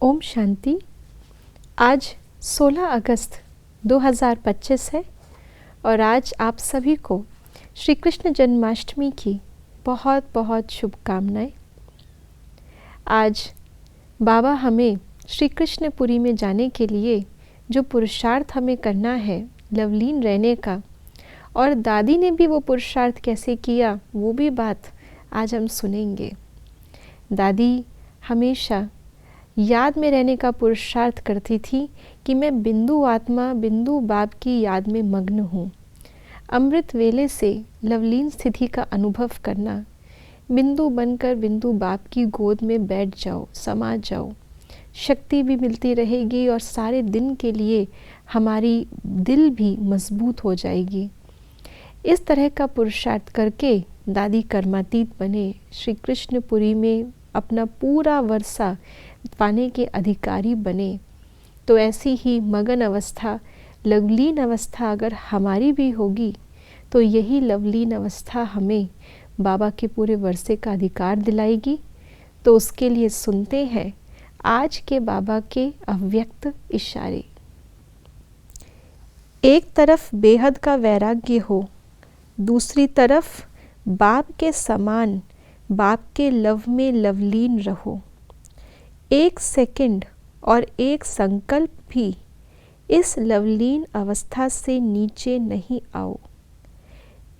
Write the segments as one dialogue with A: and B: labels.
A: ओम शांति। आज 16 अगस्त 2025 है और आज आप सभी को श्री कृष्ण जन्माष्टमी की बहुत बहुत शुभकामनाएं। आज बाबा हमें श्री कृष्णपुरी में जाने के लिए जो पुरुषार्थ हमें करना है लवलीन रहने का, और दादी ने भी वो पुरुषार्थ कैसे किया वो भी बात आज हम सुनेंगे। दादी हमेशा याद में रहने का पुरुषार्थ करती थी कि मैं बिंदु आत्मा बिंदु बाप की याद में मग्न हूँ। अमृत वेले से लवलीन स्थिति का अनुभव करना, बिंदु बनकर बिंदु बाप की गोद में बैठ जाओ, समा जाओ। शक्ति भी मिलती रहेगी और सारे दिन के लिए हमारी दिल भी मजबूत हो जाएगी। इस तरह का पुरुषार्थ करके दादी कर्मातीत बने, श्री कृष्णपुरी में अपना पूरा वर्षा पाने के अधिकारी बने। तो ऐसी ही मगन अवस्था, लवलीन अवस्था अगर हमारी भी होगी तो यही लवलीन अवस्था हमें बाबा के पूरे वर्षे का अधिकार दिलाएगी। तो उसके लिए सुनते हैं आज के बाबा के अव्यक्त इशारे। एक तरफ बेहद का वैराग्य हो, दूसरी तरफ बाप के समान बाप के लव में लवलीन रहो। एक सेकंड और एक संकल्प भी इस लवलीन अवस्था से नीचे नहीं आओ।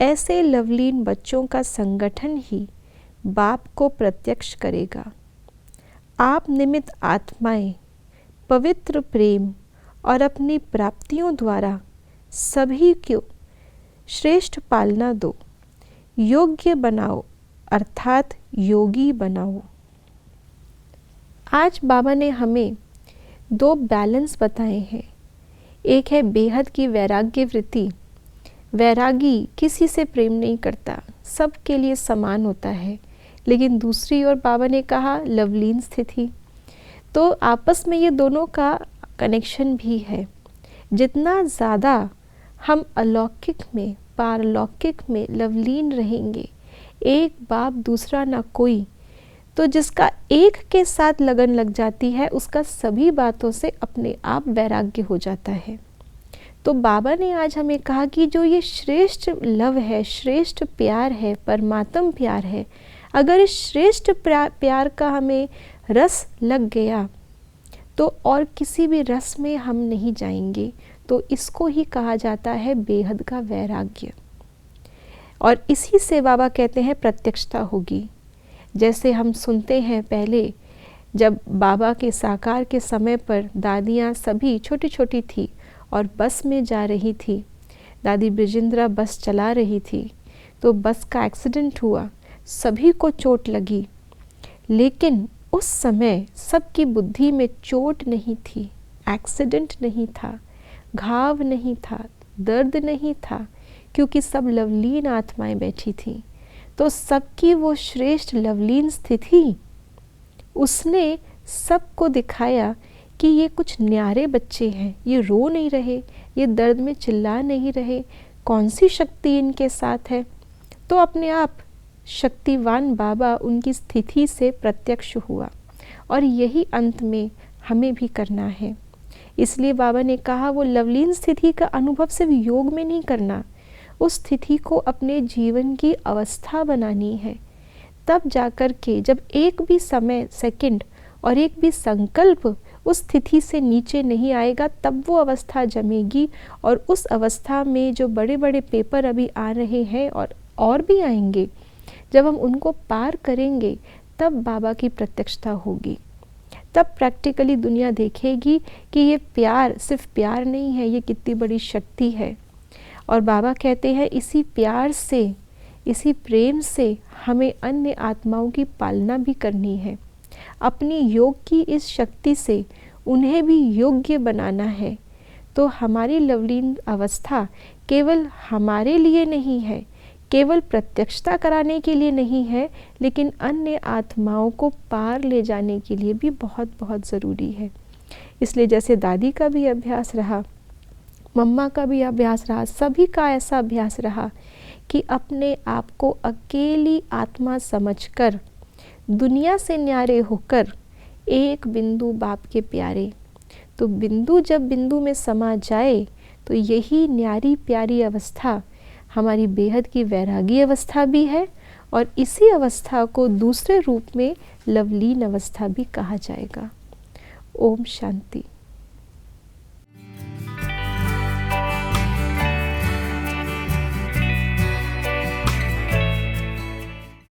A: ऐसे लवलीन बच्चों का संगठन ही बाप को प्रत्यक्ष करेगा। आप निमित्त आत्माएं पवित्र प्रेम और अपनी प्राप्तियों द्वारा सभी को श्रेष्ठ पालना दो, योग्य बनाओ अर्थात योगी बनाओ। आज बाबा ने हमें दो बैलेंस बताए हैं। एक है बेहद की वैराग्य वृत्ति। वैरागी किसी से प्रेम नहीं करता, सबके लिए समान होता है। लेकिन दूसरी ओर बाबा ने कहा लवलीन स्थिति। तो आपस में ये दोनों का कनेक्शन भी है। जितना ज़्यादा हम अलौकिक में पारलौकिक में लवलीन रहेंगे, एक बाप दूसरा ना कोई, तो जिसका एक के साथ लगन लग जाती है उसका सभी बातों से अपने आप वैराग्य हो जाता है। तो बाबा ने आज हमें कहा कि जो ये श्रेष्ठ लव है, श्रेष्ठ प्यार है, परमात्म प्यार है, अगर इस श्रेष्ठ प्यार का हमें रस लग गया तो और किसी भी रस में हम नहीं जाएंगे। तो इसको ही कहा जाता है बेहद का वैराग्य। और इसी से बाबा कहते हैं प्रत्यक्षता होगी। जैसे हम सुनते हैं पहले जब बाबा के साकार के समय पर दादियाँ सभी छोटी छोटी थी और बस में जा रही थी। दादी ब्रिजेंद्रा बस चला रही थी तो बस का एक्सीडेंट हुआ, सभी को चोट लगी। लेकिन उस समय सबकी बुद्धि में चोट नहीं थी, एक्सीडेंट नहीं था, घाव नहीं था, दर्द नहीं था, क्योंकि सब लवलीन आत्माएं बैठी थीं। तो सबकी वो श्रेष्ठ लवलीन स्थिति उसने सबको दिखाया कि ये कुछ न्यारे बच्चे हैं, ये रो नहीं रहे, ये दर्द में चिल्ला नहीं रहे, कौन सी शक्ति इनके साथ है। तो अपने आप शक्तिवान बाबा उनकी स्थिति से प्रत्यक्ष हुआ। और यही अंत में हमें भी करना है। इसलिए बाबा ने कहा वो लवलीन स्थिति का अनुभव सिर्फ योग में नहीं करना, उस स्थिति को अपने जीवन की अवस्था बनानी है। तब जाकर के जब एक भी समय, सेकंड और एक भी संकल्प उस स्थिति से नीचे नहीं आएगा, तब वो अवस्था जमेगी। और उस अवस्था में जो बड़े बड़े पेपर अभी आ रहे हैं और भी आएंगे, जब हम उनको पार करेंगे तब बाबा की प्रत्यक्षता होगी। तब प्रैक्टिकली दुनिया देखेगी कि ये प्यार सिर्फ प्यार नहीं है, ये कितनी बड़ी शक्ति है। और बाबा कहते हैं इसी प्यार से, इसी प्रेम से हमें अन्य आत्माओं की पालना भी करनी है। अपनी योग की इस शक्ति से उन्हें भी योग्य बनाना है। तो हमारी लवलीन अवस्था केवल हमारे लिए नहीं है, केवल प्रत्यक्षता कराने के लिए नहीं है, लेकिन अन्य आत्माओं को पार ले जाने के लिए भी बहुत बहुत ज़रूरी है। इसलिए जैसे दादी का भी अभ्यास रहा, मम्मा का भी अभ्यास रहा, सभी का ऐसा अभ्यास रहा कि अपने आप को अकेली आत्मा समझकर दुनिया से न्यारे होकर एक बिंदु बाप के प्यारे। तो बिंदु जब बिंदु में समा जाए तो यही न्यारी प्यारी अवस्था हमारी बेहद की वैरागी अवस्था भी है, और इसी अवस्था को दूसरे रूप में लवलीन अवस्था भी कहा जाएगा। ओम शांति।